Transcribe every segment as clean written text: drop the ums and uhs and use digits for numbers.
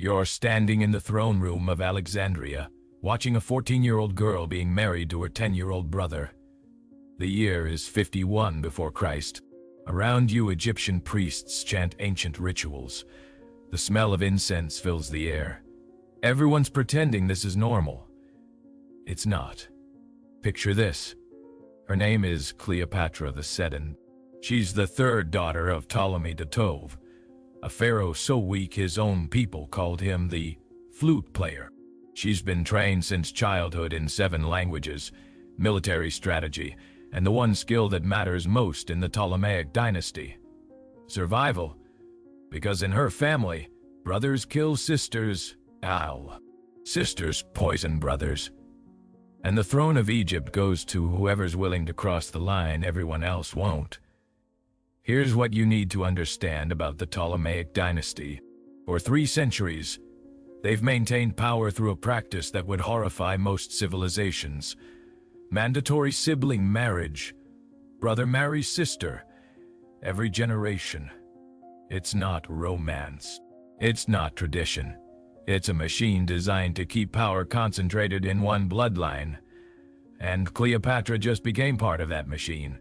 You're standing in the throne room of Alexandria, watching a 14-year-old girl being married to her 10-year-old brother. The year is 51 before Christ. Around you, Egyptian priests chant ancient rituals. The smell of incense fills the air. Everyone's pretending this is normal. It's not. Picture this. Her name is Cleopatra II. She's the third daughter of Ptolemy the Tove, a pharaoh so weak his own people called him the flute player. She's been trained since childhood in 7 languages, military strategy, and the one skill that matters most in the Ptolemaic dynasty: survival. Because in her family, brothers kill sisters, sisters poison brothers. And the throne of Egypt goes to whoever's willing to cross the line everyone else won't. Here's what you need to understand about the Ptolemaic dynasty. For 3 centuries, they've maintained power through a practice that would horrify most civilizations: mandatory sibling marriage. Brother marries sister, every generation. It's not romance. It's not tradition. It's a machine designed to keep power concentrated in one bloodline. And Cleopatra just became part of that machine.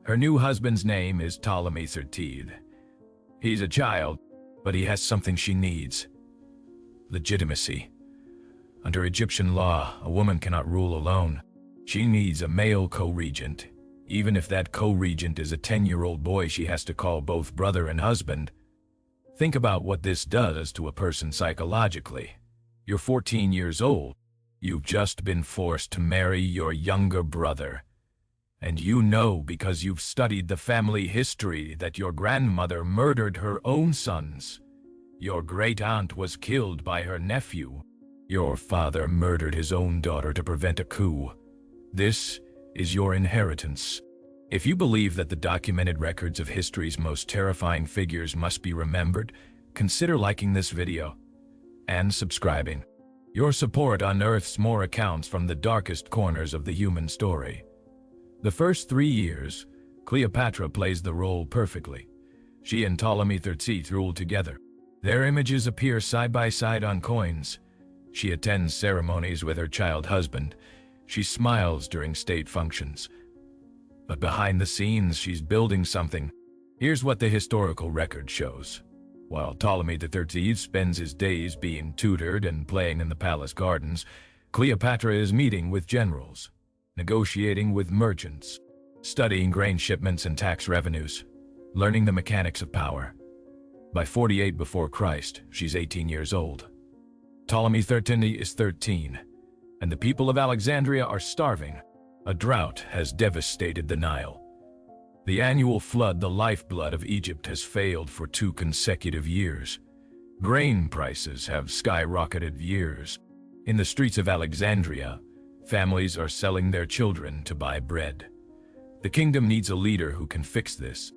Her new husband's name is Ptolemy III. He's a child, but he has something she needs: legitimacy. Under Egyptian law, a woman cannot rule alone. She needs a male co-regent. Even if that co-regent is a 10-year-old boy she has to call both brother and husband. Think about what this does to a person psychologically. You're 14 years old. You've just been forced to marry your younger brother. And you know, because you've studied the family history, that your grandmother murdered her own sons. Your great-aunt was killed by her nephew. Your father murdered his own daughter to prevent a coup. This is your inheritance. If you believe that the documented records of history's most terrifying figures must be remembered, consider liking this video and subscribing. Your support unearths more accounts from the darkest corners of the human story. The first 3 years, Cleopatra plays the role perfectly. She and Ptolemy III rule together. Their images appear side by side on coins. She attends ceremonies with her child husband. She smiles during state functions. But behind the scenes, she's building something. Here's what the historical record shows. While Ptolemy III spends his days being tutored and playing in the palace gardens, Cleopatra is meeting with generals, negotiating with merchants, studying grain shipments and tax revenues, learning the mechanics of power. By 48 before Christ, she's 18 years old. Ptolemy III is 13, and the people of Alexandria are starving. A drought has devastated the Nile. The annual flood, the lifeblood of Egypt, has failed for 2 consecutive years. Grain prices have skyrocketed years. In the streets of Alexandria, families are selling their children to buy bread. The kingdom needs a leader who can fix this.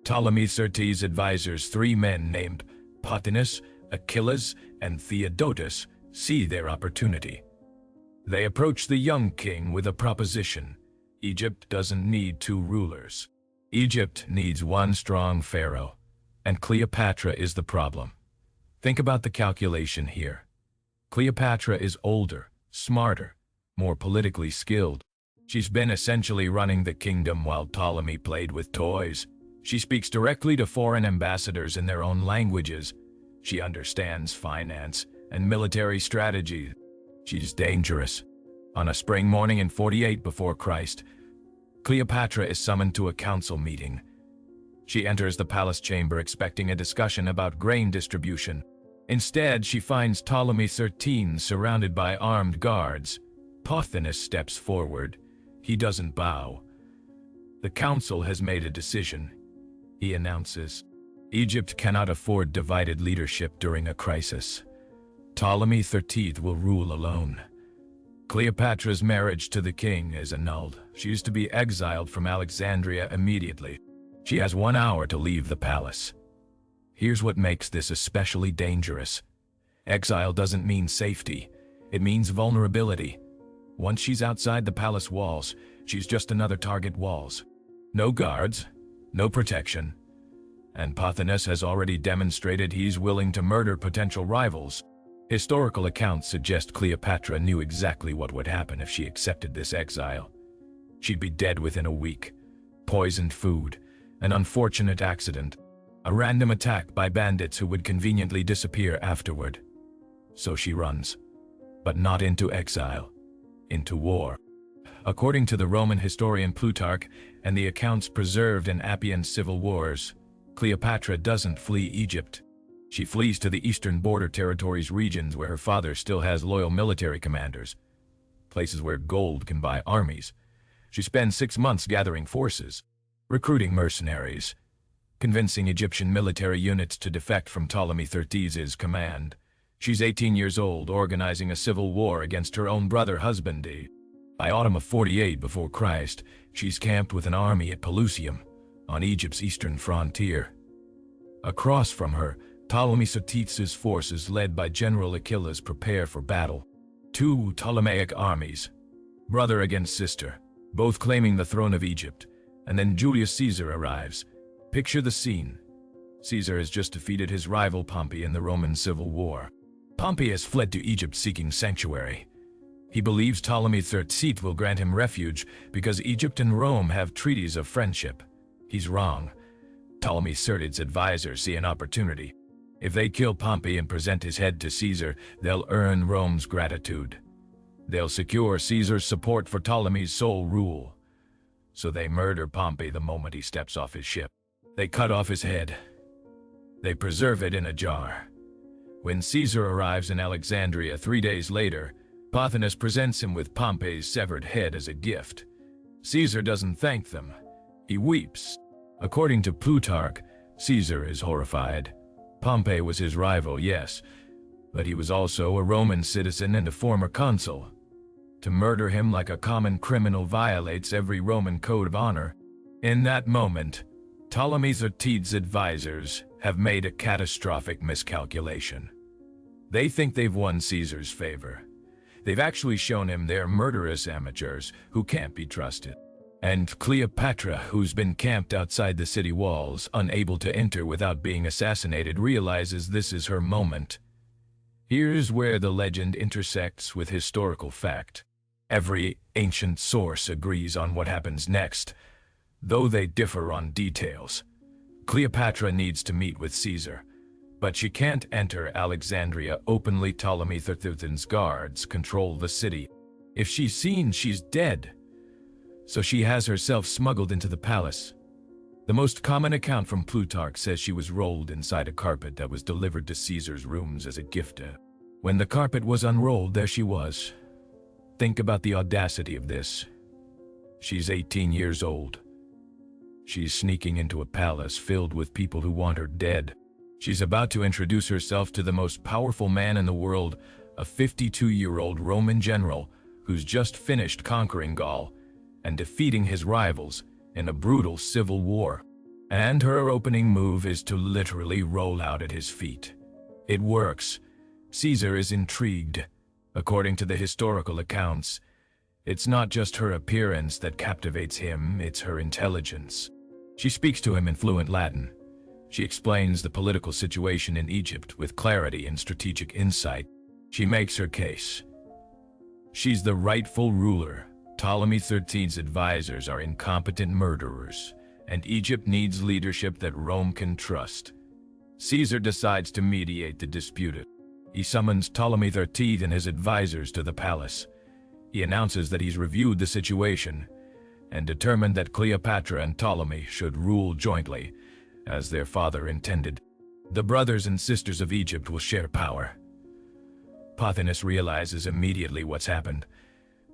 Ptolemy III's advisors, 3 men named Pothinus, Achilles, and Theodotus, see their opportunity. They approach the young king with a proposition. Egypt doesn't need 2 rulers. Egypt needs 1 strong pharaoh, and Cleopatra is the problem. Think about the calculation here. Cleopatra is older, smarter, more politically skilled. She's been essentially running the kingdom while Ptolemy played with toys. She speaks directly to foreign ambassadors in their own languages. She understands finance and military strategy. She's dangerous. On a spring morning in 48 before Christ, Cleopatra is summoned to a council meeting. She enters the palace chamber expecting a discussion about grain distribution. Instead, she finds Ptolemy XIII surrounded by armed guards. Pothinus steps forward. He doesn't bow. The council has made a decision. He announces, Egypt cannot afford divided leadership during a crisis. Ptolemy XIII will rule alone. Cleopatra's marriage to the king is annulled. She is to be exiled from Alexandria immediately. She has 1 hour to leave the palace. Here's what makes this especially dangerous. Exile doesn't mean safety. It means vulnerability. Once she's outside the palace walls, she's just another target walls. No guards, no protection. And Pothinus has already demonstrated he's willing to murder potential rivals. Historical accounts suggest Cleopatra knew exactly what would happen if she accepted this exile. She'd be dead within a week. Poisoned food, an unfortunate accident, a random attack by bandits who would conveniently disappear afterward. So she runs, but not into exile, into war. According to the Roman historian Plutarch and the accounts preserved in Appian's civil wars, Cleopatra doesn't flee Egypt. She flees to the eastern border territories regions where her father still has loyal military commanders, places where gold can buy armies. She spends 6 months gathering forces, recruiting mercenaries, convincing Egyptian military units to defect from Ptolemy XIII's command. She's 18 years old, organizing a civil war against her own brother Husbandi. By autumn of 48 before Christ, she's camped with an army at Pelusium, on Egypt's eastern frontier. Across from her, Ptolemy XIII's forces led by General Achilles prepare for battle. 2 Ptolemaic armies, brother against sister, both claiming the throne of Egypt, and then Julius Caesar arrives. Picture the scene. Caesar has just defeated his rival Pompey in the Roman Civil War. Pompey has fled to Egypt seeking sanctuary. He believes Ptolemy XIII will grant him refuge because Egypt and Rome have treaties of friendship. He's wrong. Ptolemy XIII's advisors see an opportunity. If they kill Pompey and present his head to Caesar, they'll earn Rome's gratitude. They'll secure Caesar's support for Ptolemy's sole rule. So they murder Pompey the moment he steps off his ship. They cut off his head. They preserve it in a jar. When Caesar arrives in Alexandria 3 days later, Pothinus presents him with Pompey's severed head as a gift. Caesar doesn't thank them. He weeps. According to Plutarch, Caesar is horrified. Pompey was his rival, yes, but he was also a Roman citizen and a former consul. To murder him like a common criminal violates every Roman code of honor. In that moment, Ptolemy XIII's advisors have made a catastrophic miscalculation. They think they've won Caesar's favor. They've actually shown him they're murderous amateurs who can't be trusted. And Cleopatra, who's been camped outside the city walls, unable to enter without being assassinated, realizes this is her moment. Here's where the legend intersects with historical fact. Every ancient source agrees on what happens next, though they differ on details. Cleopatra needs to meet with Caesar, but she can't enter Alexandria openly. Ptolemy XIII's guards control the city. If she's seen, she's dead. So she has herself smuggled into the palace. The most common account from Plutarch says she was rolled inside a carpet that was delivered to Caesar's rooms as a gift. When the carpet was unrolled, there she was. Think about the audacity of this. She's 18 years old. She's sneaking into a palace filled with people who want her dead. She's about to introduce herself to the most powerful man in the world, a 52-year-old Roman general who's just finished conquering Gaul and defeating his rivals in a brutal civil war. And her opening move is to literally roll out at his feet. It works. Caesar is intrigued. According to the historical accounts, it's not just her appearance that captivates him, it's her intelligence. She speaks to him in fluent Latin. She explains the political situation in Egypt with clarity and strategic insight. She makes her case. She's the rightful ruler. Ptolemy XIII's advisors are incompetent murderers, and Egypt needs leadership that Rome can trust. Caesar decides to mediate the dispute. He summons Ptolemy XIII and his advisors to the palace. He announces that he's reviewed the situation and determined that Cleopatra and Ptolemy should rule jointly, as their father intended. The brothers and sisters of Egypt will share power. Pothinus realizes immediately what's happened.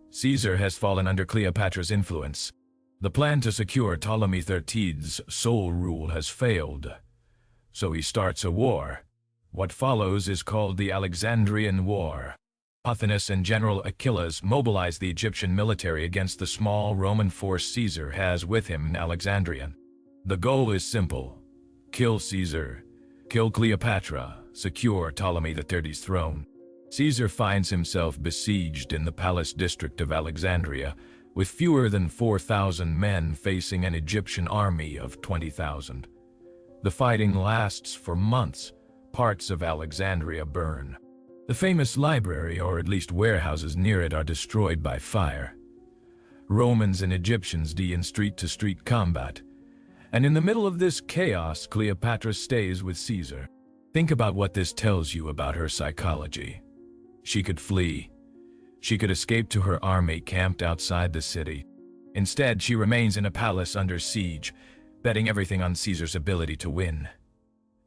Caesar has fallen under Cleopatra's influence. The plan to secure Ptolemy XIII's sole rule has failed, so he starts a war. What follows is called the Alexandrian War. Pothinus and General Achilles mobilize the Egyptian military against the small Roman force Caesar has with him in Alexandria. The goal is simple: kill Caesar, kill Cleopatra, secure Ptolemy XIII's throne. Caesar finds himself besieged in the palace district of Alexandria, with fewer than 4,000 men facing an Egyptian army of 20,000. The fighting lasts for months. Parts of Alexandria burn. The famous library, or at least warehouses near it, are destroyed by fire. Romans and Egyptians die in street-to-street combat. And in the middle of this chaos, Cleopatra stays with Caesar. Think about what this tells you about her psychology. She could flee. She could escape to her army camped outside the city. Instead, she remains in a palace under siege, betting everything on Caesar's ability to win.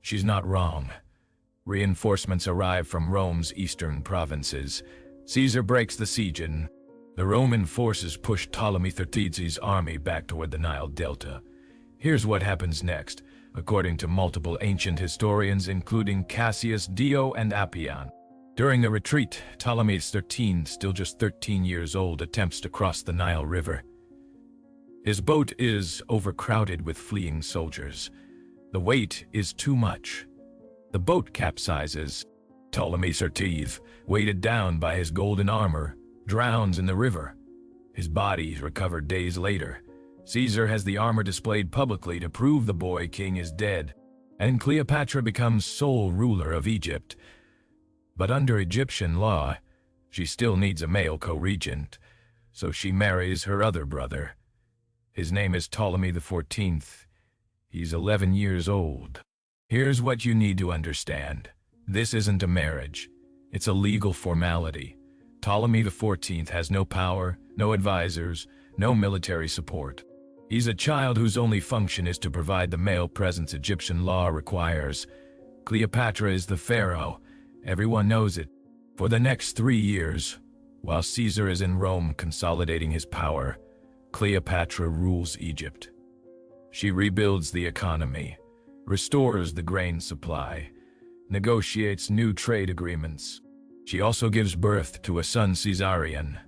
She's not wrong. Reinforcements arrive from Rome's eastern provinces. Caesar breaks the siege and the Roman forces push Ptolemy III's army back toward the Nile Delta. Here's what happens next, according to multiple ancient historians including Cassius Dio and Appian. During the retreat, Ptolemy XIII, still just 13 years old, attempts to cross the Nile River. His boat is overcrowded with fleeing soldiers. The weight is too much. The boat capsizes. Ptolemy XIII, weighted down by his golden armor, drowns in the river. His body is recovered days later. Caesar has the armor displayed publicly to prove the boy king is dead, and Cleopatra becomes sole ruler of Egypt. But under Egyptian law, she still needs a male co-regent, so she marries her other brother. His name is Ptolemy XIV. He's 11 years old. Here's what you need to understand. This isn't a marriage. It's a legal formality. Ptolemy XIV has no power, no advisors, no military support. He's a child whose only function is to provide the male presence Egyptian law requires. Cleopatra is the pharaoh. Everyone knows it. For the next 3 years, while Caesar is in Rome consolidating his power, Cleopatra rules Egypt. She rebuilds the economy, restores the grain supply, negotiates new trade agreements. She also gives birth to a son, Caesarion,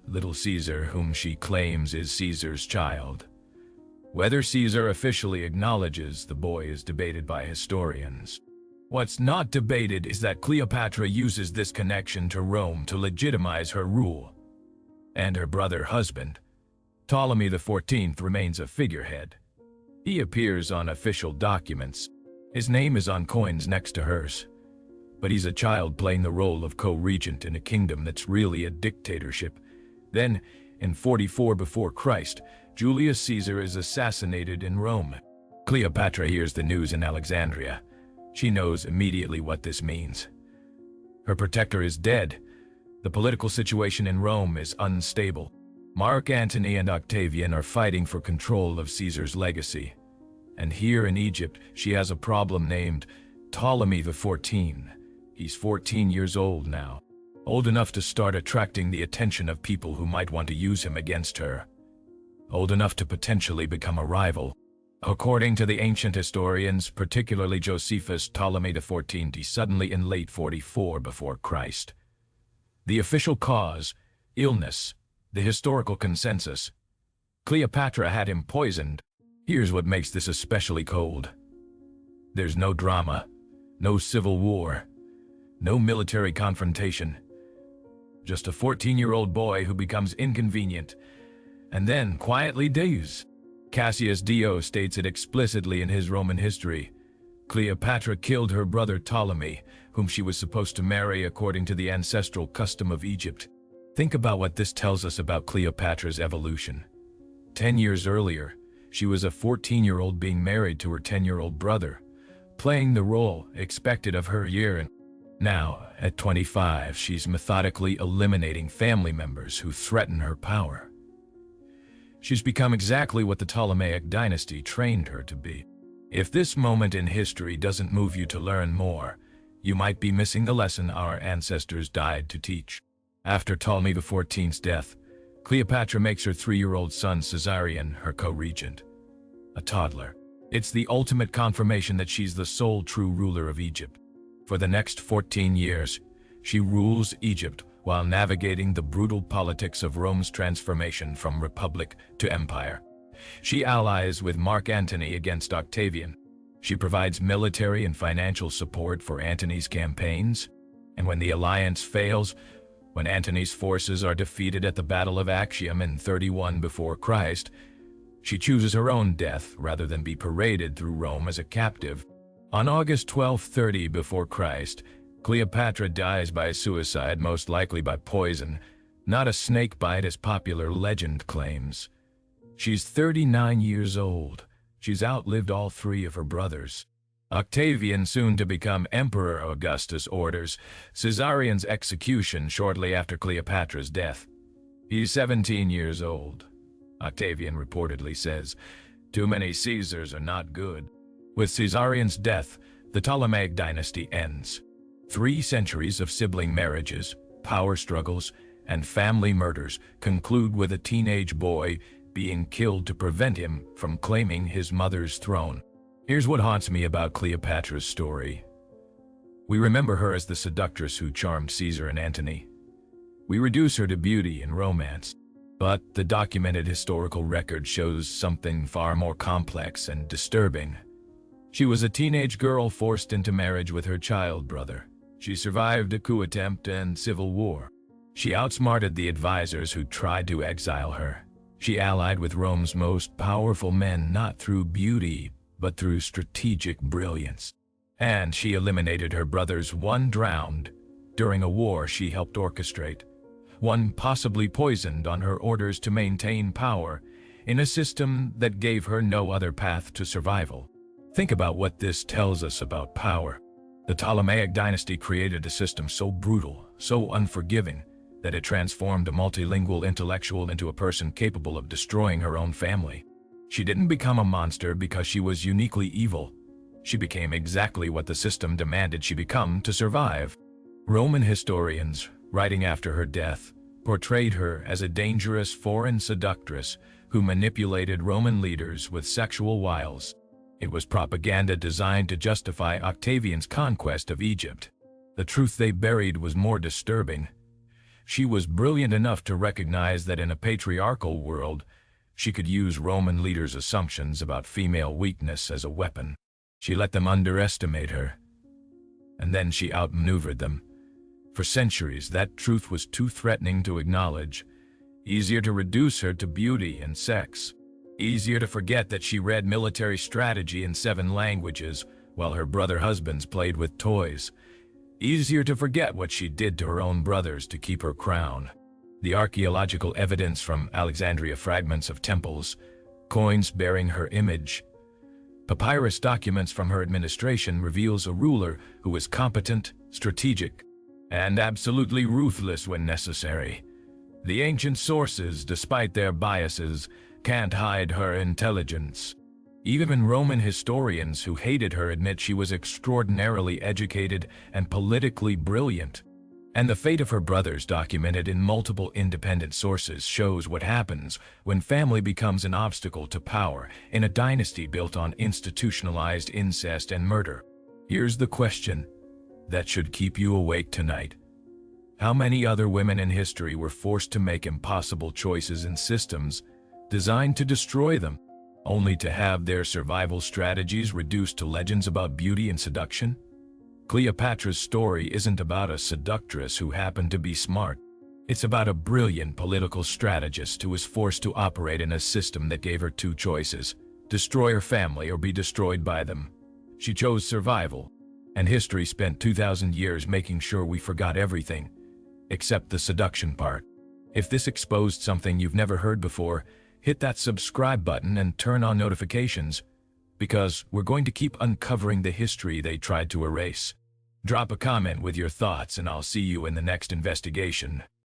little Caesar, whom she claims is Caesar's child. Whether Caesar officially acknowledges the boy is debated by historians. What's not debated is that Cleopatra uses this connection to Rome to legitimize her rule. And her brother husband, Ptolemy XIV, remains a figurehead. He appears on official documents. His name is on coins next to hers. But he's a child playing the role of co-regent in a kingdom that's really a dictatorship. Then, in 44 before Christ, Julius Caesar is assassinated in Rome. Cleopatra hears the news in Alexandria. She knows immediately what this means. Her protector is dead. The political situation in Rome is unstable. Mark Antony and Octavian are fighting for control of Caesar's legacy. And here in Egypt, she has a problem named Ptolemy XIV. He's 14 years old now, old enough to start attracting the attention of people who might want to use him against her. Old enough to potentially become a rival. According to the ancient historians, particularly Josephus, Ptolemy XIV died suddenly in late 44 before Christ. The official cause, illness. The historical consensus, Cleopatra had him poisoned. Here's what makes this especially cold. There's no drama, no civil war, no military confrontation. Just a 14-year-old boy who becomes inconvenient, and then quietly dies. Cassius Dio states it explicitly in his Roman history. Cleopatra killed her brother Ptolemy, whom she was supposed to marry according to the ancestral custom of Egypt. Think about what this tells us about Cleopatra's evolution. 10 years earlier, she was a 14-year-old being married to her 10-year-old brother, playing the role expected of her year. Now, at 25, she's methodically eliminating family members who threaten her power. She's become exactly what the Ptolemaic dynasty trained her to be. If this moment in history doesn't move you to learn more, you might be missing the lesson our ancestors died to teach. After Ptolemy XIV's death, Cleopatra makes her 3-year-old son Caesarion her co-regent. A toddler. It's the ultimate confirmation that she's the sole true ruler of Egypt. For the next 14 years, she rules Egypt while navigating the brutal politics of Rome's transformation from republic to empire. She allies with Mark Antony against Octavian. She provides military and financial support for Antony's campaigns. And when the alliance fails, when Antony's forces are defeated at the Battle of Actium in 31 before Christ, she chooses her own death rather than be paraded through Rome as a captive. On August 1230 before Christ, Cleopatra dies by suicide, most likely by poison, not a snake bite as popular legend claims. She's 39 years old. She's outlived all three of her brothers. Octavian, soon to become Emperor Augustus, orders Caesarion's execution shortly after Cleopatra's death. He's 17 years old. Octavian reportedly says, "Too many Caesars are not good." With Caesarion's death, the Ptolemaic dynasty ends. 3 centuries of sibling marriages, power struggles, and family murders conclude with a teenage boy being killed to prevent him from claiming his mother's throne. Here's what haunts me about Cleopatra's story. We remember her as the seductress who charmed Caesar and Antony. We reduce her to beauty and romance. But the documented historical record shows something far more complex and disturbing. She was a teenage girl forced into marriage with her child brother. She survived a coup attempt and civil war. She outsmarted the advisors who tried to exile her. She allied with Rome's most powerful men not through beauty, but through strategic brilliance. And she eliminated her brothers, one drowned during a war she helped orchestrate, one possibly poisoned on her orders to maintain power in a system that gave her no other path to survival. Think about what this tells us about power. The Ptolemaic dynasty created a system so brutal, so unforgiving, that it transformed a multilingual intellectual into a person capable of destroying her own family. She didn't become a monster because she was uniquely evil. She became exactly what the system demanded she become to survive. Roman historians, writing after her death, portrayed her as a dangerous foreign seductress who manipulated Roman leaders with sexual wiles. It was propaganda designed to justify Octavian's conquest of Egypt. The truth they buried was more disturbing. She was brilliant enough to recognize that in a patriarchal world, she could use Roman leaders' assumptions about female weakness as a weapon. She let them underestimate her, and then she outmaneuvered them. For centuries, that truth was too threatening to acknowledge. Easier to reduce her to beauty and sex. Easier to forget that she read military strategy in 7 languages, while her brother husbands played with toys. Easier to forget what she did to her own brothers to keep her crown. The archaeological evidence from Alexandria, fragments of temples, coins bearing her image, papyrus documents from her administration, reveals a ruler who was competent, strategic, and absolutely ruthless when necessary. The ancient sources, despite their biases, can't hide her intelligence. Even Roman historians who hated her admit she was extraordinarily educated and politically brilliant. And the fate of her brothers, documented in multiple independent sources, shows what happens when family becomes an obstacle to power in a dynasty built on institutionalized incest and murder. Here's the question that should keep you awake tonight. How many other women in history were forced to make impossible choices in systems designed to destroy them, only to have their survival strategies reduced to legends about beauty and seduction? Cleopatra's story isn't about a seductress who happened to be smart. It's about a brilliant political strategist who was forced to operate in a system that gave her 2 choices: destroy her family or be destroyed by them. She chose survival, and history spent 2,000 years making sure we forgot everything, except the seduction part. If this exposed something you've never heard before, hit that subscribe button and turn on notifications, because we're going to keep uncovering the history they tried to erase. Drop a comment with your thoughts and I'll see you in the next investigation.